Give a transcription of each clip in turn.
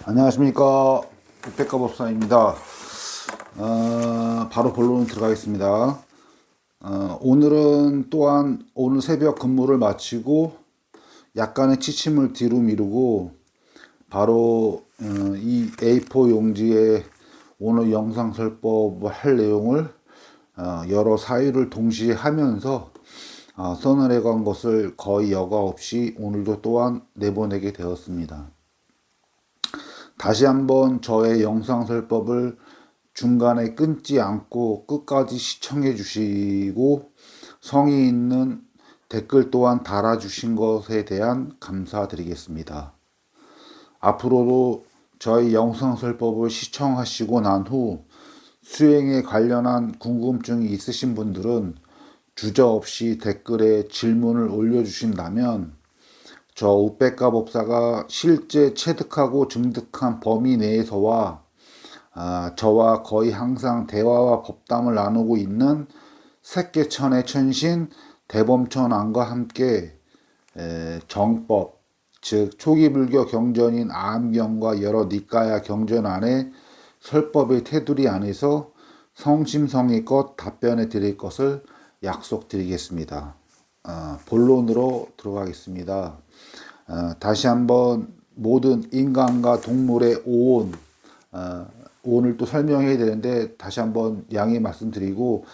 안녕하십니까, 백가법사입니다. 바로 본론 들어가겠습니다. 오늘은 또한 오늘 새벽 근무를 마치고 약간의 취침을 뒤로 미루고 바로 이 A4 용지에 오늘 영상 설법을 할 내용을 여러 사유를 동시에 하면서 써내려 간 것을 거의 여과 없이 오늘도 또한 내보내게 되었습니다. 다시 한번 저의 영상 설법을 중간에 끊지 않고 끝까지 시청해 주시고 성의 있는 댓글 또한 달아주신 것에 대한 감사드리겠습니다. 앞으로도 저희 영상 설법을 시청하시고 난 후 수행에 관련한 궁금증이 있으신 분들은 주저없이 댓글에 질문을 올려주신다면 저 우백가법사가 실제 체득하고 증득한 범위 내에서와 저와 거의 항상 대화와 법담을 나누고 있는 색계천의 천신 대범천왕과 함께 정법, 즉 초기 불교 경전인 아함경과 여러 니까야 경전 안에 설법의 테두리 안에서 성심성의껏 답변해 드릴 것을 약속드리겠습니다. 본론으로 들어가겠습니다. 다시 한번 모든 인간과 동물의 오온, 오늘 또 설명해야 되는데 다시 한번 양해 말씀드리고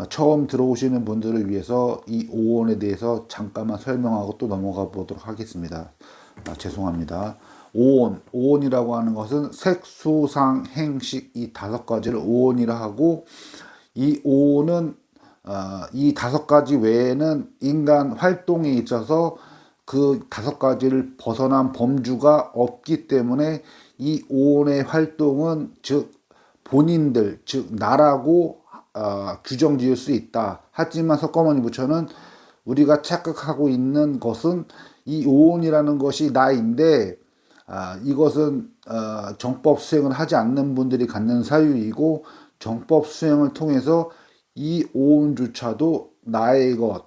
처음 들어오시는 분들을 위해서 이 오온에 대해서 잠깐만 설명하고 또 넘어가 보도록 하겠습니다. 죄송합니다. 오온이라고 하는 것은 색수상 행식 이 다섯 가지를 오온이라 하고, 이 오온은 이 다섯 가지 외에는 인간 활동에 있어서 그 다섯 가지를 벗어난 범주가 없기 때문에 이 오온의 활동은 즉 본인들, 즉 나라고 규정 지을 수 있다. 하지만 석가모니 부처는 우리가 착각하고 있는 것은 이 오온이라는 것이 나인데 이것은 정법 수행을 하지 않는 분들이 갖는 사유이고, 정법 수행을 통해서 이 오온조차도 나의 것,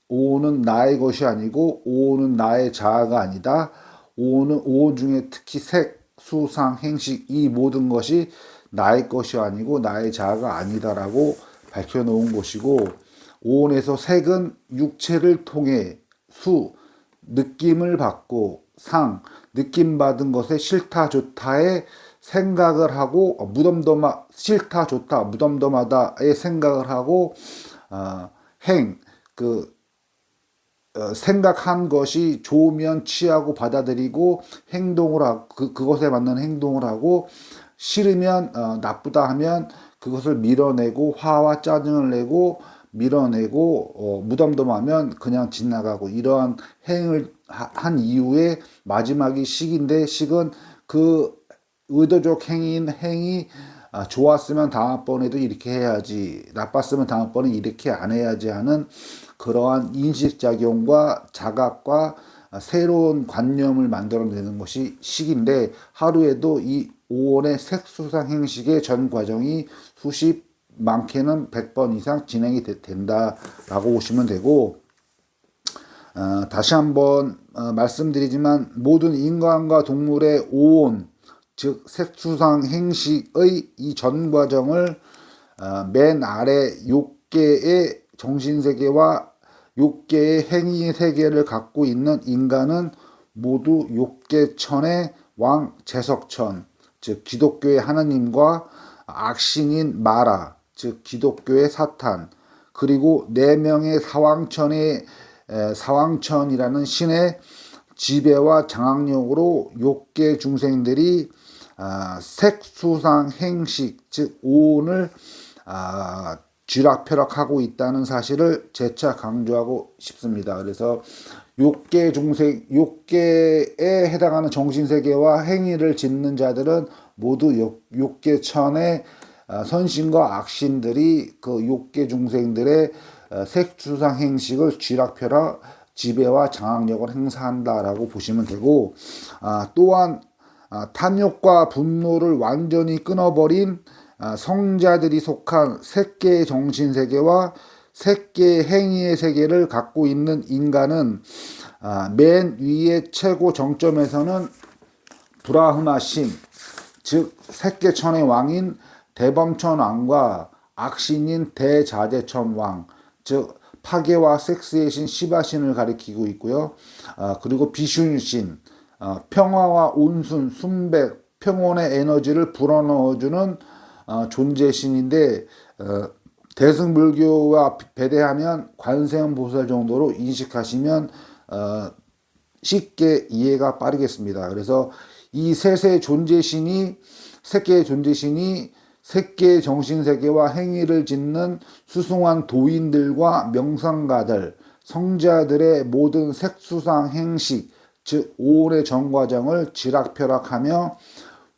오온은 나의 것이 아니고 오온은 나의 자아가 아니다. 오온 중에 특히 색, 수상, 행식 이 모든 것이 나의 것이 아니고 나의 자아가 아니다라고 밝혀놓은 것이고, 오온에서 색은 육체를 통해, 수, 느낌을 받고, 상, 느낌 받은 것에 싫다 좋다의 생각을 하고 싫다 좋다 무덤덤하다의 생각을 하고, 행, 생각한 것이 좋으면 취하고 받아들이고 행동을 하고 그것에 맞는 행동을 하고, 싫으면 나쁘다 하면 그것을 밀어내고 화와 짜증을 내고 밀어내고 무덤덤하면 그냥 지나가고, 이러한 행을 한 이후에 마지막이 식인데, 식은 그 의도적 행이 좋았으면 다음번에도 이렇게 해야지, 나빴으면 다음번에 이렇게 안 해야지 하는 그러한 인식작용과 자각과 새로운 관념을 만들어내는 것이 식인데, 하루에도 이 오온의 색수상 행식의 전 과정이 수십, 많게는 100번 이상 진행이 된다라고 보시면 되고, 다시 한번 말씀드리지만 모든 인간과 동물의 오온, 즉 색수상 행식의 이 전 과정을 맨 아래 6개의 정신세계와 6개의 행위세계를 갖고 있는 인간은 모두 6개천의 왕 제석천, 즉 기독교의 하나님과 악신인 마라, 즉 기독교의 사탄, 그리고 4명의 사왕천이라는 신의 지배와 장악력으로 6개 중생들이 색수상 행식, 즉 오온을 쥐락펴락하고 있다는 사실을 재차 강조하고 싶습니다. 그래서 6개에 해당하는 정신세계와 행위를 짓는 자들은 모두 6개천의 선신과 악신들이 그 6개 중생들의 색수상 행식을 쥐락펴락 지배와 장악력을 행사한다라고 보시면 되고, 또한 탐욕과 분노를 완전히 끊어버린 성자들이 속한 색계의 정신세계와 색계의 행위의 세계를 갖고 있는 인간은 맨 위의 최고 정점에서는 브라흐마신, 즉 색계천의 왕인 대범천 왕과 악신인 대자재천 왕, 즉 파괴와 섹스의 신 시바신을 가리키고 있고요. 그리고 비슌신, 평화와 온순, 순백, 평온의 에너지를 불어넣어주는 존재신인데, 대승불교와 배대하면 관세음보살 정도로 인식하시면 쉽게 이해가 빠르겠습니다. 그래서 이 셋의 존재신이, 셋개의 존재신이 셋개의 정신세계와 행위를 짓는 수승한 도인들과 명상가들, 성자들의 모든 색수상 행식, 즉 오온의 정과정을 지락펴락하며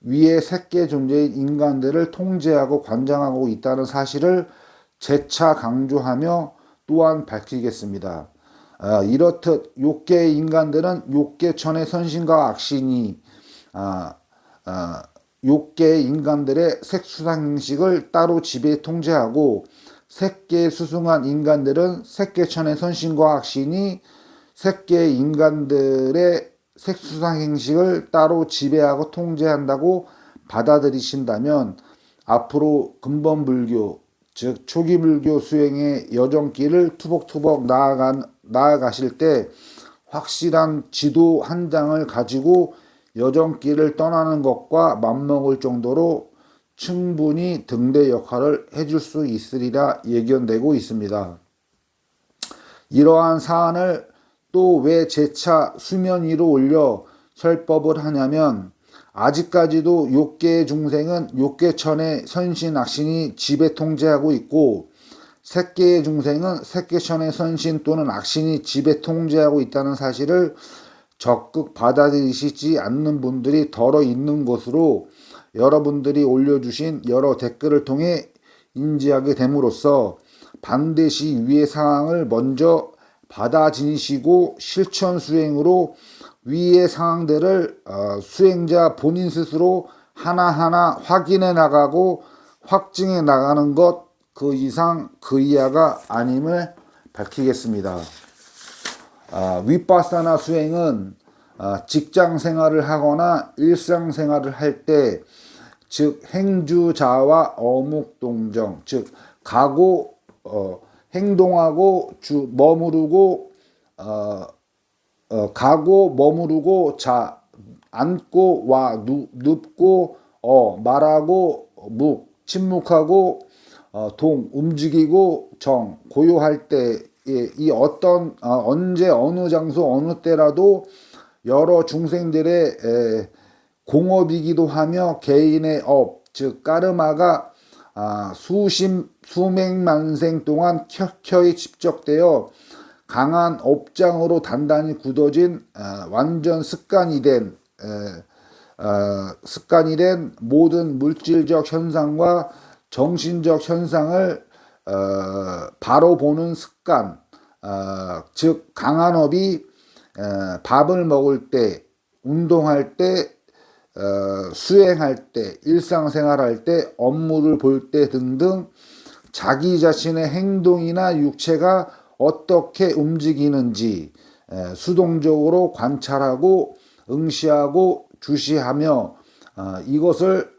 위의 셋개 존재인 인간들을 통제하고 관장하고 있다는 사실을 재차 강조하며 또한 밝히겠습니다. 이렇듯 욕계의 인간들은 욕계천의 선신과 악신이 욕계의 인간들의 색수상식을 따로 지배 통제하고 색계에 수승한 인간들은 색계천의 선신과 악신이 색계의 인간들의 색수상행식을 따로 지배하고 통제한다고 받아들이신다면 앞으로 근본불교, 즉 초기불교 수행의 여정길을 투벅투벅 나아가실 때 확실한 지도 한 장을 가지고 여정길을 떠나는 것과 맞먹을 정도로 충분히 등대 역할을 해줄 수 있으리라 예견되고 있습니다. 이러한 사안을 또 왜 재차 수면 위로 올려 설법을 하냐면, 아직까지도 욕계의 중생은 욕계천의 선신 악신이 지배 통제하고 있고 색계의 중생은 색계천의 선신 또는 악신이 지배 통제하고 있다는 사실을 적극 받아들이시지 않는 분들이 덜어 있는 것으로 여러분들이 올려주신 여러 댓글을 통해 인지하게 됨으로써 반드시 위의 상황을 먼저 받아지니시고 실천 수행으로 위의 상황들을 수행자 본인 스스로 하나하나 확인해 나가고 확증해 나가는 것, 그 이상 그 이하가 아님을 밝히겠습니다. 위파사나 수행은 직장 생활을 하거나 일상 생활을 할 때, 즉 행주자와 어묵동정, 즉 가고 행동하고 머무르고 가고 머무르고 자, 앉고 와, 눕고 말하고 묵, 침묵하고 동, 움직이고 정, 고요할 때, 이 어떤 언제 어느 장소 어느 때라도 여러 중생들의 공업이기도 하며 개인의 업, 즉 까르마가 수백만 생 동안 켜켜이 집적되어 강한 업장으로 단단히 굳어진 완전 습관이 된 모든 물질적 현상과 정신적 현상을 바로 보는 습관, 즉 강한 업이 밥을 먹을 때, 운동할 때, 수행할 때, 일상생활할 때, 업무를 볼 때 등등 자기 자신의 행동이나 육체가 어떻게 움직이는지 수동적으로 관찰하고 응시하고 주시하며 이것을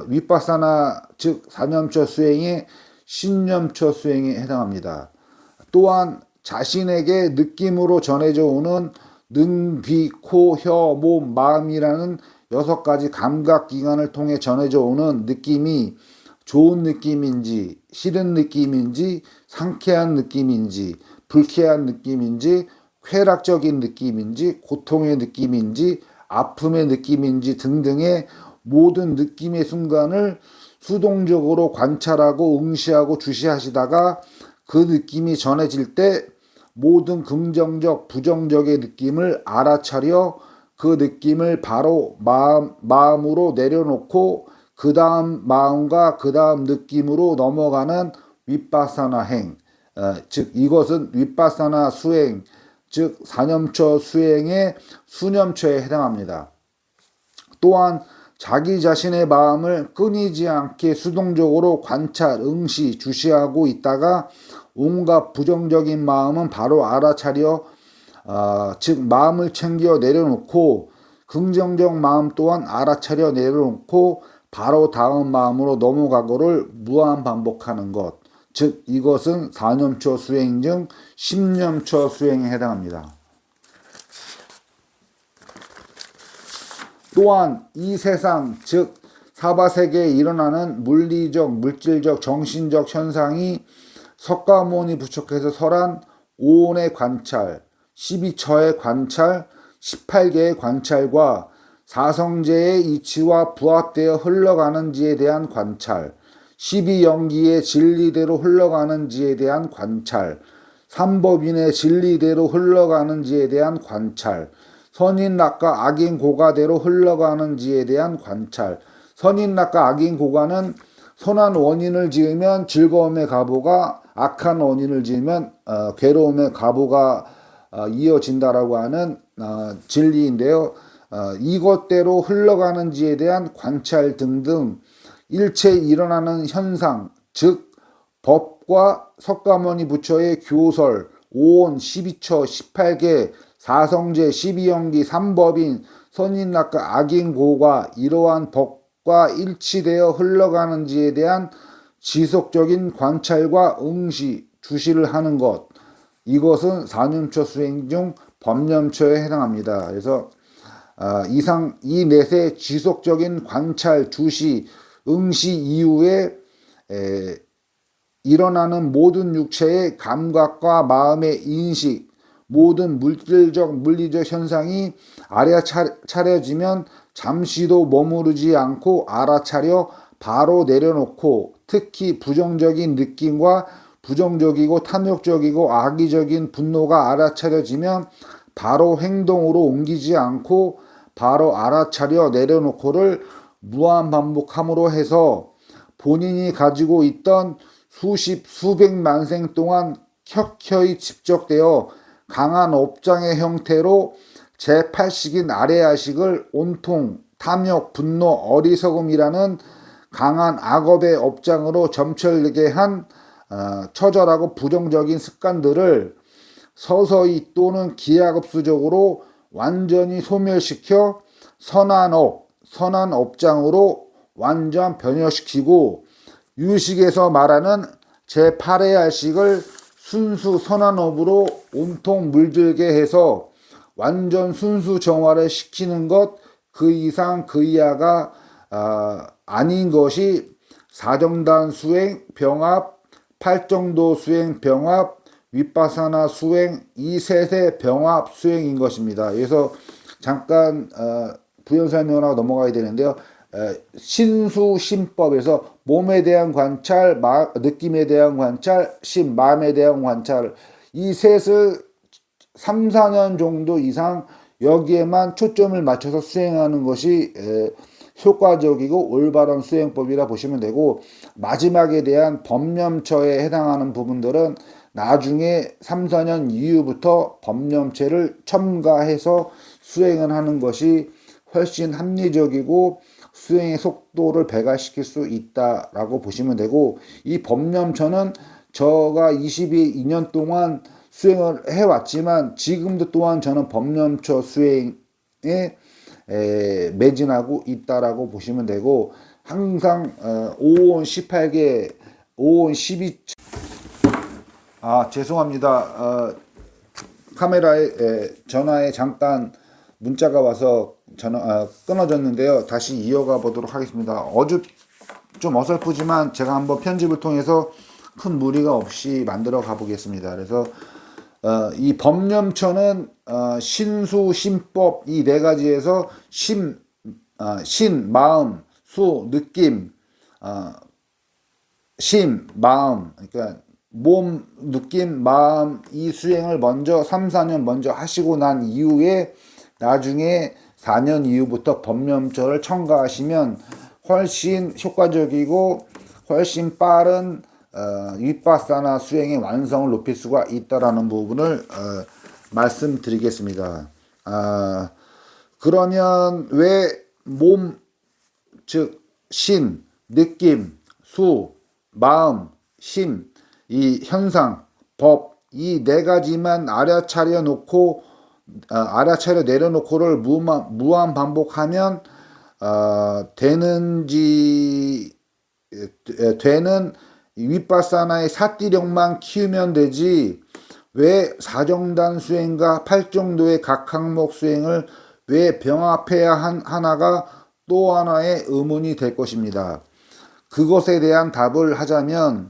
위파사나 즉 사념처 수행의 신념처 수행에 해당합니다. 또한 자신에게 느낌으로 전해져 오는 눈, 귀, 코, 혀, 몸, 마음이라는 6가지 감각기관을 통해 전해져 오는 느낌이 좋은 느낌인지 싫은 느낌인지 상쾌한 느낌인지 불쾌한 느낌인지 쾌락적인 느낌인지 고통의 느낌인지 아픔의 느낌인지 등등의 모든 느낌의 순간을 수동적으로 관찰하고 응시하고 주시하시다가 그 느낌이 전해질 때 모든 긍정적 부정적의 느낌을 알아차려 그 느낌을 바로 마음으로 내려놓고 그 다음 마음과 그 다음 느낌으로 넘어가는 위파사나 행, 즉 이것은 위파사나 수행, 즉 사념처 수행의 수념처에 해당합니다. 또한 자기 자신의 마음을 끊이지 않게 수동적으로 관찰, 응시, 주시하고 있다가 온갖 부정적인 마음은 바로 알아차려 즉 마음을 챙겨 내려놓고 긍정적 마음 또한 알아차려 내려놓고 바로 다음 마음으로 넘어가고를 무한 반복하는 것. 즉 이것은 4년초 수행 중 10년초 수행에 해당합니다. 또한 이 세상 즉 사바세계에 일어나는 물리적, 물질적, 정신적 현상이 석가모니 부처께서 설한 오온의 관찰, 12처의 관찰, 18개의 관찰과 사성제의 이치와 부합되어 흘러가는지에 대한 관찰, 12영기의 진리대로 흘러가는지에 대한 관찰, 삼법인의 진리대로 흘러가는지에 대한 관찰, 선인낙과 악인고가대로 흘러가는지에 대한 관찰. 선인낙과 악인고가는 선한 원인을 지으면 즐거움의 가보가, 악한 원인을 지으면 괴로움의 가보가 이어진다라고 하는 진리인데요. 이것대로 흘러가는지에 대한 관찰 등등 일체 일어나는 현상, 즉 법과 석가모니 부처의 교설, 오온, 12처, 18개, 사성제, 12영기, 삼법인, 선인낙과 악인고가 이러한 법과 일치되어 흘러가는지에 대한 지속적인 관찰과 응시, 주시를 하는 것. 이것은 4년초 수행 중 법념초에 해당합니다. 그래서 이상 이 넷의 지속적인 관찰, 주시, 응시 이후에 일어나는 모든 육체의 감각과 마음의 인식, 모든 물질적, 물리적 현상이 알아차려지면 잠시도 머무르지 않고 알아차려 바로 내려놓고 특히 부정적인 느낌과 부정적이고 탐욕적이고 악의적인 분노가 알아차려지면 바로 행동으로 옮기지 않고 바로 알아차려 내려놓고를 무한 반복함으로 해서 본인이 가지고 있던 수십, 수백만 생 동안 켜켜이 집적되어 강한 업장의 형태로 제8식인 아래야식을 온통 탐욕, 분노, 어리석음이라는 강한 악업의 업장으로 점철되게 한 처절하고 부정적인 습관들을 서서히 또는 기하급수적으로 완전히 소멸시켜 선한 업장으로 완전 변형시키고 유식에서 말하는 제8의 알식을 순수 선한업으로 온통 물들게 해서 완전 순수 정화를 시키는 것, 그 이상 그 이하가 아닌 것이 사정단 수행 병합, 팔정도 수행 병합, 윗바사나 수행 이 셋의 병합 수행인 것입니다. 그래서 잠깐 부연 설명하고 넘어가야 되는데요. 신수심법에서 몸에 대한 관찰, 느낌에 대한 관찰, 마음에 대한 관찰 이 셋을 3, 4년 정도 이상 여기에만 초점을 맞춰서 수행하는 것이 효과적이고 올바른 수행법이라 보시면 되고 마지막에 대한 법념처에 해당하는 부분들은 나중에 3, 4년 이후부터 법념체를 첨가해서 수행을 하는 것이 훨씬 합리적이고 수행의 속도를 배가시킬 수 있다라고 보시면 되고 이 법념처는 저가 22년 동안 수행을 해왔지만 지금도 또한 저는 법념처 수행에 매진하고 있다라고 보시면 되고 항상 5원 18개 5원 12 죄송합니다. 카메라에 전화에 잠깐 문자가 와서 끊어졌는데요. 다시 이어가 보도록 하겠습니다. 좀 어설프지만 제가 한번 편집을 통해서 큰 무리가 없이 만들어 가보겠습니다. 그래서 이 법념처는 신수, 신법 이 네 가지에서 신, 마음, 수, 느낌, 마음 그러니까 몸, 느낌, 마음 이 수행을 먼저 3, 4년 먼저 하시고 난 이후에 나중에 4년 이후부터 법념처를 첨가하시면 훨씬 효과적이고 훨씬 빠른 윗바사나 수행의 완성을 높일 수가 있다라는 부분을 말씀드리겠습니다. 그러면 왜 몸, 즉 신, 느낌, 수, 마음, 이 현상, 법 이 네 가지만 알아차려 놓고 알아차려 내려놓고를 무한 반복하면 되는 윗바사나의 사띠력만 키우면 되지 왜 사정단 수행과 8정도의 각 항목 수행을 왜 병합해야 하나가 또 하나의 의문이 될 것입니다. 그것에 대한 답을 하자면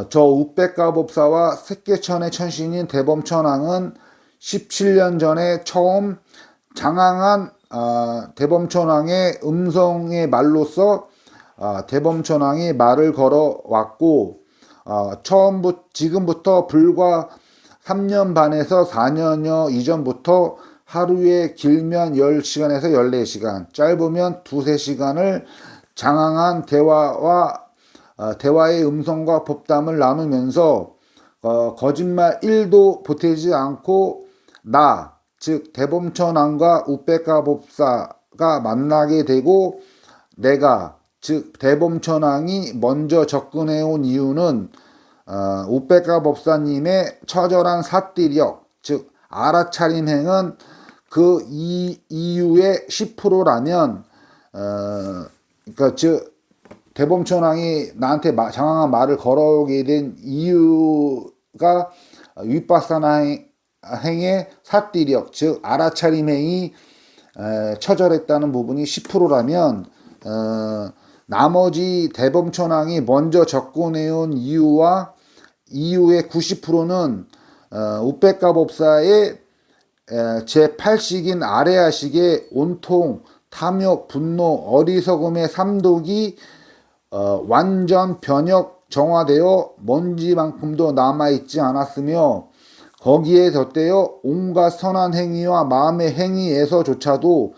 저 우백가법사와 색계천의 천신인 대범천왕은 17년 전에 처음 장항한 대범천왕의 음성의 말로서 대범천왕이 말을 걸어왔고 지금부터 불과 3년 반에서 4년여 이전부터 하루에 길면 10시간에서 14시간, 짧으면 2~3시간을 장항한 대화의 음성과 법담을 나누면서 거짓말 1도 보태지 않고 즉 대범천왕과 우백가법사가 만나게 되고 내가 즉 대범천왕이 먼저 접근해온 이유는 우백가법사님의 처절한 사띠력 즉 알아차림 행은 그 이유의 10%라면 그러니까 즉 대범천왕이 나한테 장황한 말을 걸어오게 된 이유가 윗바사나 행의 사띠력 즉 알아차림 행이 처절했다는 부분이 10%라면 나머지 대범천왕이 먼저 접근해온 이유와 이유의 90%는 우백가법사의 제8식인 아레아식의 온통, 탐욕, 분노, 어리석음의 삼독이 완전 변혁 정화되어 먼지만큼도 남아있지 않았으며 거기에 덧대어 온갖 선한 행위와 마음의 행위에서조차도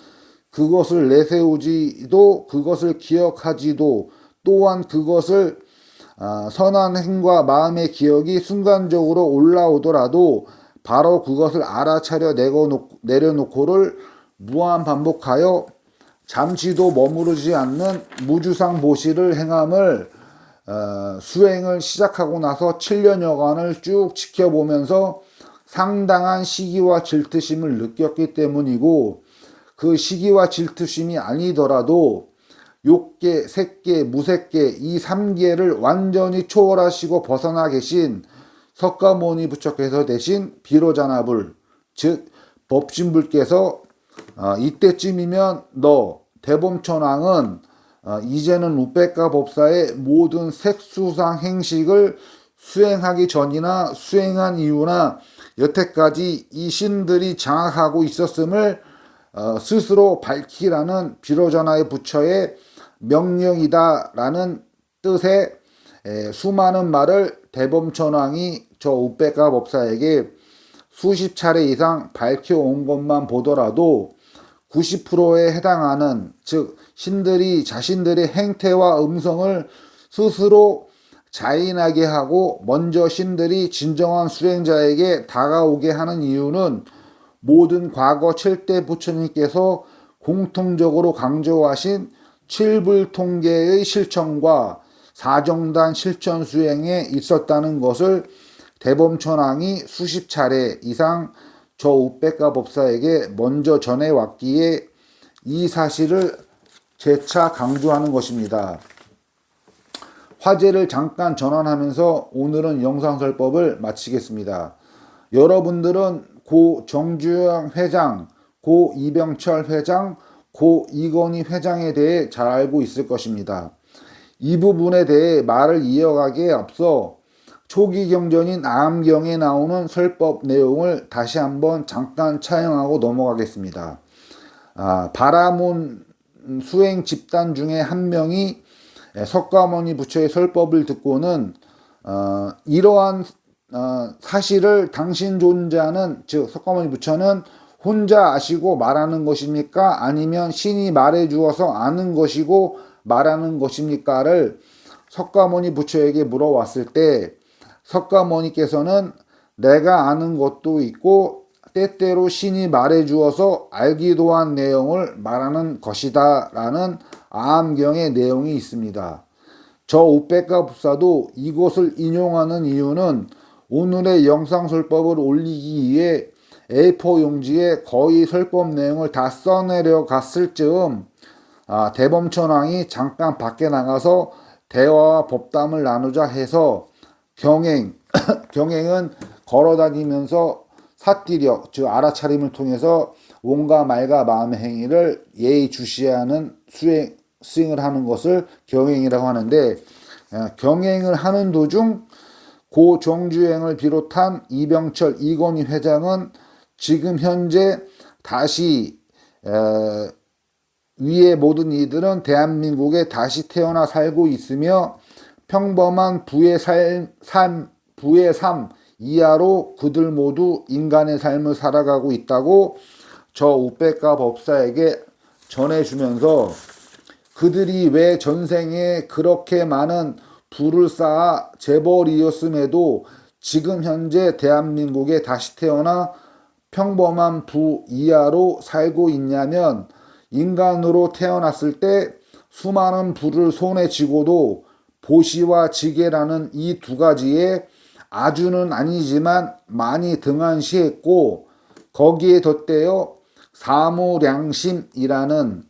그것을 내세우지도 그것을 기억하지도 또한 그것을 선한 행과 마음의 기억이 순간적으로 올라오더라도 바로 그것을 알아차려 내려놓고를 무한 반복하여 잠시도 머무르지 않는 무주상 보시를 행함을 수행을 시작하고 나서 7년여간을 쭉 지켜보면서 상당한 시기와 질투심을 느꼈기 때문이고 그 시기와 질투심이 아니더라도 욕계, 색계, 무색계 이 3계를 완전히 초월하시고 벗어나 계신 석가모니 부처께서 대신 비로자나불 즉 법신불께서 이때쯤이면 너 대범천왕은 이제는 우백가법사의 모든 색수상 행식을 수행하기 전이나 수행한 이유나 여태까지 이 신들이 장악하고 있었음을 스스로 밝히라는 비로자나의 부처의 명령이다라는 뜻의 수많은 말을 대범천왕이 저 우백가법사에게 수십 차례 이상 밝혀온 것만 보더라도 90%에 해당하는 즉 신들이 자신들의 행태와 음성을 스스로 자인하게 하고 먼저 신들이 진정한 수행자에게 다가오게 하는 이유는 모든 과거 7대 부처님께서 공통적으로 강조하신 칠불통계의 실천과 사정단 실천 수행에 있었다는 것을 대범천왕이 수십 차례 이상 저 우백가법사에게 먼저 전해왔기에 이 사실을 재차 강조하는 것입니다. 화제를 잠깐 전환하면서 오늘은 영상설법을 마치겠습니다. 여러분들은 고 정주영 회장, 고 이병철 회장, 고 이건희 회장에 대해 잘 알고 있을 것입니다. 이 부분에 대해 말을 이어가기에 앞서 초기 경전인 암경에 나오는 설법 내용을 다시 한번 잠깐 차용하고 넘어가겠습니다. 바라몬 수행 집단 중에 한 명이 석가모니 부처의 설법을 듣고는 이러한 사실을 당신 존재하는 즉 석가모니 부처는 혼자 아시고 말하는 것입니까? 아니면 신이 말해 주어서 아는 것이고 말하는 것입니까를 석가모니 부처에게 물어왔을 때 석가모니께서는 내가 아는 것도 있고 때때로 신이 말해 주어서 알기도 한 내용을 말하는 것이다 라는 아함경의 내용이 있습니다. 저 우백가법사도 이곳을 인용하는 이유는 오늘의 영상설법을 올리기 위해 A4 용지에 거의 설법 내용을 다 써내려 갔을 즈음 대범천왕이 잠깐 밖에 나가서 대화와 법담을 나누자 해서 경행, 경행은 걸어다니면서 사띠력, 즉 알아차림을 통해서 온과 말과 마음의 행위를 예의주시하는 수행을 하는 것을 경행이라고 하는데, 경행을 하는 도중 고 정주행을 비롯한 이병철, 이건희 회장은 지금 현재 다시 위의 모든 이들은 대한민국에 다시 태어나 살고 있으며 평범한 부의 삶 이하로 그들 모두 인간의 삶을 살아가고 있다고 저 우백가 법사에게 전해주면서, 그들이 왜 전생에 그렇게 많은 부를 쌓아 재벌이었음에도 지금 현재 대한민국에 다시 태어나 평범한 부 이하로 살고 있냐면, 인간으로 태어났을 때 수많은 부를 손에 쥐고도 보시와 지게라는 이 두 가지에 아주는 아니지만 많이 등한시했고, 거기에 덧대어 사무량심이라는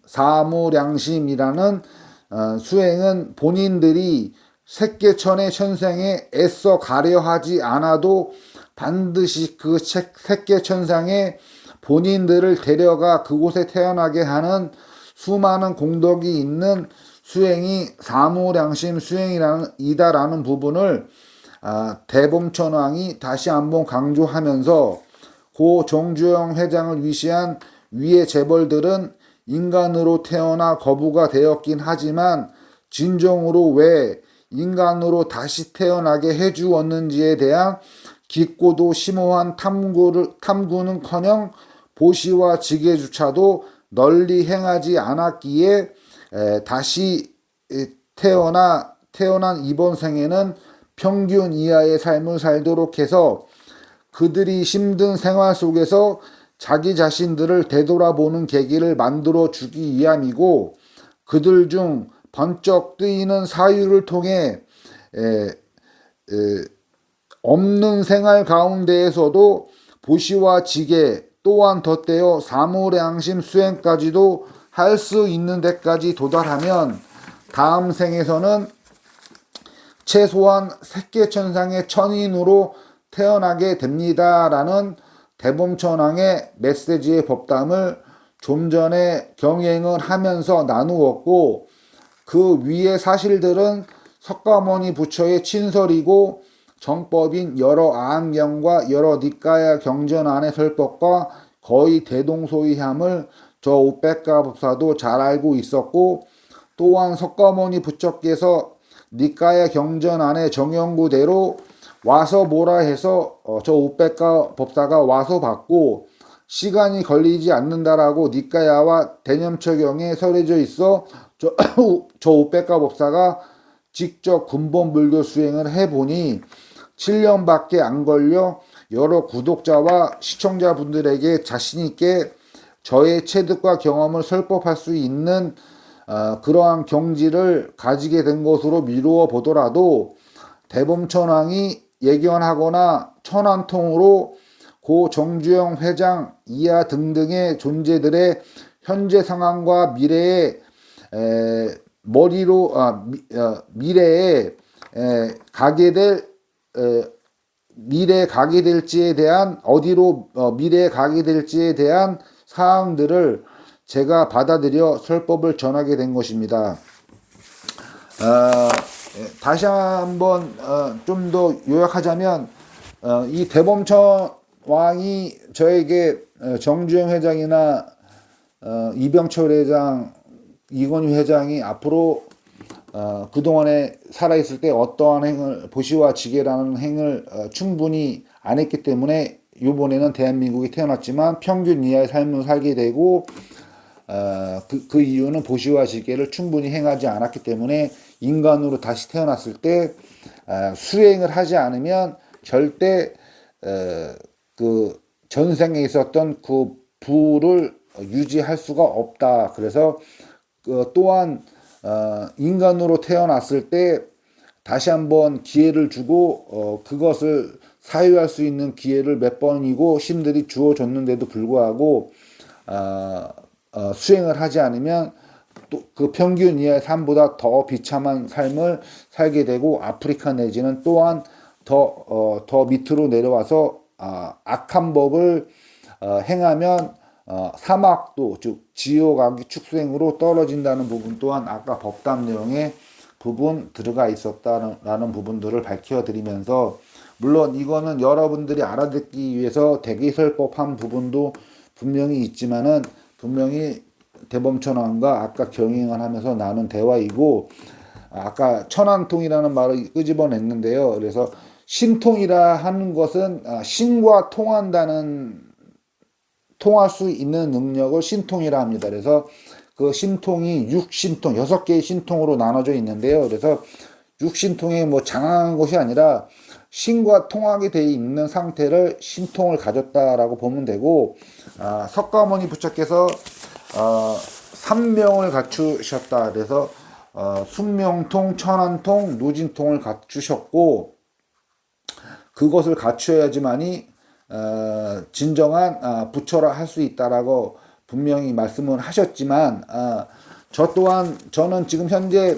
수행은 본인들이 색계천의 천상에 애써 가려 하지 않아도 반드시 그 색계천상에 본인들을 데려가 그곳에 태어나게 하는 수많은 공덕이 있는 수행이 사무량심 수행이다라는 부분을 대범천왕이 다시 한번 강조하면서, 고 정주영 회장을 위시한 위의 재벌들은 인간으로 태어나 거부가 되었긴 하지만 진정으로 왜 인간으로 다시 태어나게 해주었는지에 대한 깊고도 심오한 탐구는커녕 보시와 지게조차도 널리 행하지 않았기에 다시 태어난 이번 생에는 평균 이하의 삶을 살도록 해서 그들이 힘든 생활 속에서 자기 자신들을 되돌아보는 계기를 만들어 주기 위함이고, 그들 중 번쩍 뜨이는 사유를 통해 없는 생활 가운데에서도 보시와 지게 또한 덧대어 사무량심 수행까지도 할 수 있는 데까지 도달하면 다음 생에서는 최소한 색계천상의 천인으로 태어나게 됩니다라는 대범천왕의 메시지의 법담을 좀 전에 경행을 하면서 나누었고, 그 위의 사실들은 석가모니 부처의 친설이고 정법인 여러 아항경과 여러 니까야 경전안의 설법과 거의 대동소이함을 저 우백가 법사도 잘 알고 있었고, 또한 석가모니 부처께서 니까야 경전안의 정연구대로 와서 뭐라 해서 저 우백가 법사가 와서 받고 시간이 걸리지 않는다라고 니까야와 대념처경에 설해져 있어 저 우백가 법사가 직접 근본 불교 수행을 해보니 7년밖에 안 걸려 여러 구독자와 시청자분들에게 자신있게 저의 체득과 경험을 설법할 수 있는 그러한 경지를 가지게 된 것으로 미루어 보더라도, 대범천왕이 예견하거나 천안통으로 고 정주영 회장 이하 등등의 존재들의 현재 상황과 미래에 미래에 가게 될지에 대한 미래에 가게 될지에 대한 사항들을 제가 받아들여 설법을 전하게 된 것입니다. 다시 한번 좀 더 요약하자면, 이 대범천왕이 저에게 정주영 회장이나 이병철 회장, 이건희 회장이 앞으로 그동안에 살아있을 때 어떠한 행을, 보시와 지게라는 행을 충분히 안 했기 때문에 이번에는 대한민국에 태어났지만 평균 이하의 삶을 살게 되고, 그 이유는 보시와 지게를 충분히 행하지 않았기 때문에 인간으로 다시 태어났을 때 수행을 하지 않으면 절대 그 전생에 있었던 그 부를 유지할 수가 없다. 그래서 또한 인간으로 태어났을 때 다시 한번 기회를 주고 그것을 사유할 수 있는 기회를 몇 번이고 신들이 주어줬는데도 불구하고 수행을 하지 않으면 또 그 평균 이하의 삶보다 더 비참한 삶을 살게 되고 아프리카 내지는 또한 더 밑으로 내려와서 악한 법을 행하면 사막도 즉 지옥악의 축생으로 떨어진다는 부분 또한 아까 법담 내용에 부분 들어가 있었다라는 부분들을 밝혀드리면서 물론 이거는 여러분들이 알아듣기 위해서 대기설법한 부분도 분명히 있지만은 분명히 대범천왕과 아까 경행을 하면서 나눈 대화이고 아까 천왕통이라는 말을 끄집어냈는데요. 그래서 신통이라 하는 것은 신과 통할 수 있는 능력을 신통이라 합니다. 그래서 그 신통이 육신통, 6개의 신통으로 나눠져 있는데요. 그래서 육신통이 뭐 장황한 것이 아니라 신과 통하게 돼 있는 상태를 신통을 가졌다라고 보면 되고, 석가모니 부처께서 삼명을 갖추셨다. 그래서 숙명통, 천안통, 누진통을 갖추셨고 그것을 갖추어야지만이 진정한 부처라 할 수 있다라고 분명히 말씀을 하셨지만 저 또한 저는 지금 현재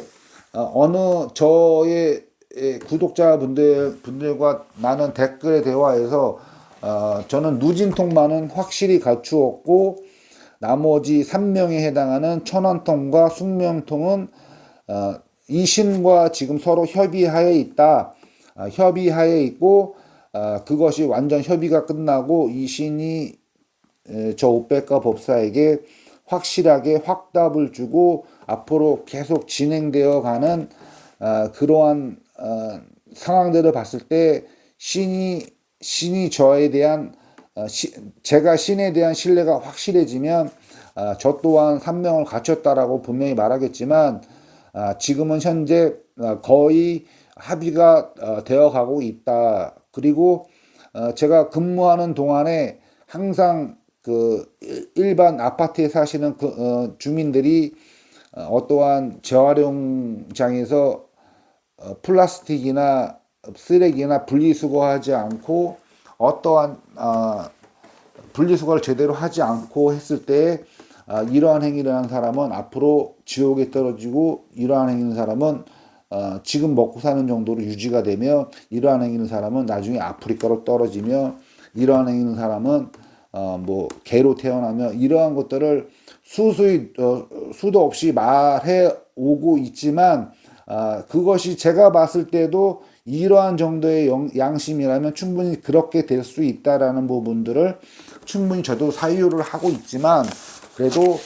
어느 저의 구독자분들과 나는 댓글의 대화에서 저는 누진통만은 확실히 갖추었고 나머지 3명에 해당하는 천안통과 숙명통은 이 신과 지금 서로 협의하에 있다. 협의하에 있고 그것이 완전 협의가 끝나고 이 신이 저 오백가 법사에게 확실하게 확답을 주고 앞으로 계속 진행되어 가는 그러한 상황들을 봤을 때 신이 저에 대한 제가 신에 대한 신뢰가 확실해지면 저 또한 삼명을 갖췄다라고 분명히 말하겠지만 지금은 현재 거의 합의가 되어 가고 있다. 그리고 제가 근무하는 동안에 항상 그 일반 아파트에 사시는 그 주민들이 어떠한 재활용장에서 플라스틱이나 쓰레기나 분리수거하지 않고 어떠한 분리수거를 제대로 하지 않고 했을 때 이러한 행위를 하는 사람은 앞으로 지옥에 떨어지고 이러한 행위를 하는 사람은 지금 먹고 사는 정도로 유지가 되며 이러한 행위를 하는 사람은 나중에 아프리카로 떨어지며 이러한 행위를 하는 사람은 뭐 개로 태어나며 이러한 것들을 수도 없이 말해 오고 있지만 그것이 제가 봤을 때도 이러한 정도의 양심이라면 충분히 그렇게 될 수 있다라는 부분들을 충분히 저도 사유를 하고 있지만 그래도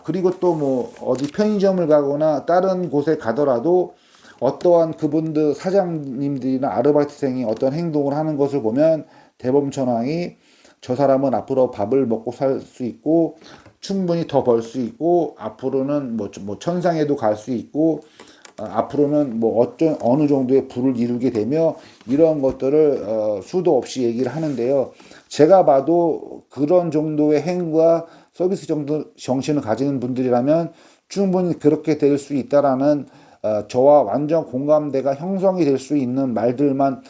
그리고 또 뭐 어디 편의점을 가거나 다른 곳에 가더라도 어떠한 그분들 사장님들이나 아르바이트생이 어떤 행동을 하는 것을 보면 대범천왕이 저 사람은 앞으로 밥을 먹고 살 수 있고 충분히 더 벌 수 있고 앞으로는 뭐 천상에도 갈 수 있고 앞으로는 뭐 어느 정도의 부를 이루게 되며 이런 것들을 수도 없이 얘기를 하는데요. 제가 봐도 그런 정도의 행과 서비스 정도 정신을 가지는 분들이라면 충분히 그렇게 될 수 있다라는 저와 완전 공감대가 형성이 될 수 있는 말들만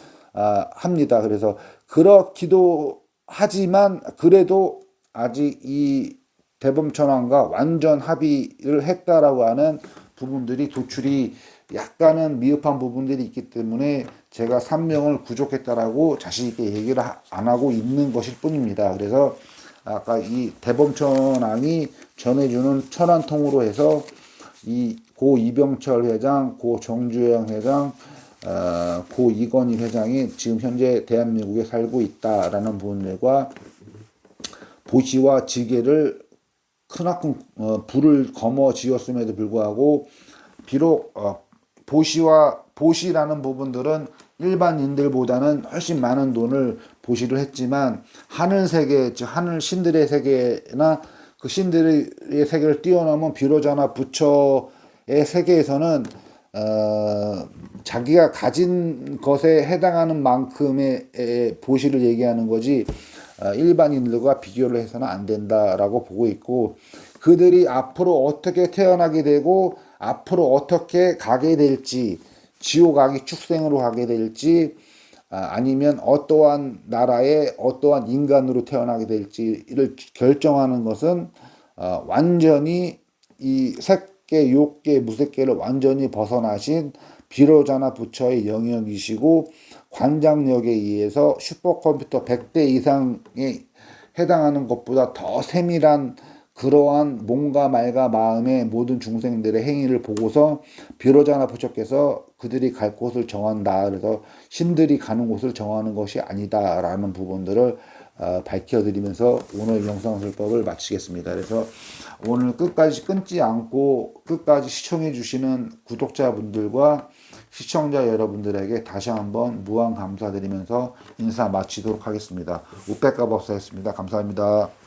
합니다. 그래서 그렇기도 하지만 그래도 아직 이 대범천왕과 완전 합의를 했다라고 하는 부분들이 도출이 약간은 미흡한 부분들이 있기 때문에 제가 3명을 구족했다라고 자신 있게 얘기를 안 하고 있는 것일 뿐입니다. 그래서 아까 이 대범천왕이 전해주는 천안통으로 해서 이 고 이병철 회장, 고 정주영 회장, 고 이건희 회장이 지금 현재 대한민국에 살고 있다라는 부분들과 보시와 지게를 크나큰 불을 거머쥐었음에도 불구하고 비록 보시라는 부분들은 일반인들보다는 훨씬 많은 돈을 보시를 했지만 하늘 세계, 즉 하늘 신들의 세계나 그 신들의 세계를 뛰어넘은 비로자나 부처의 세계에서는 자기가 가진 것에 해당하는 만큼의 보시를 얘기하는 거지 일반인들과 비교를 해서는 안 된다라고 보고 있고 그들이 앞으로 어떻게 태어나게 되고 앞으로 어떻게 가게 될지 지옥 악의 축생으로 가게 될지 아니면 어떠한 나라의 어떠한 인간으로 태어나게 될지를 결정하는 것은 완전히 이 색계, 욕계, 무색계를 완전히 벗어나신 비로자나 부처의 영역이시고 관장력에 의해서 슈퍼컴퓨터 100대 이상에 해당하는 것보다 더 세밀한 그러한 몸과 말과 마음의 모든 중생들의 행위를 보고서 비로자나 부처께서 그들이 갈 곳을 정한다. 그래서 신들이 가는 곳을 정하는 것이 아니다라는 부분들을 밝혀드리면서 오늘 영상설법을 마치겠습니다. 그래서 오늘 끝까지 끊지 않고 끝까지 시청해 주시는 구독자분들과 시청자 여러분들에게 다시 한번 무한 감사드리면서 인사 마치도록 하겠습니다. 우백가 법사였습니다. 감사합니다.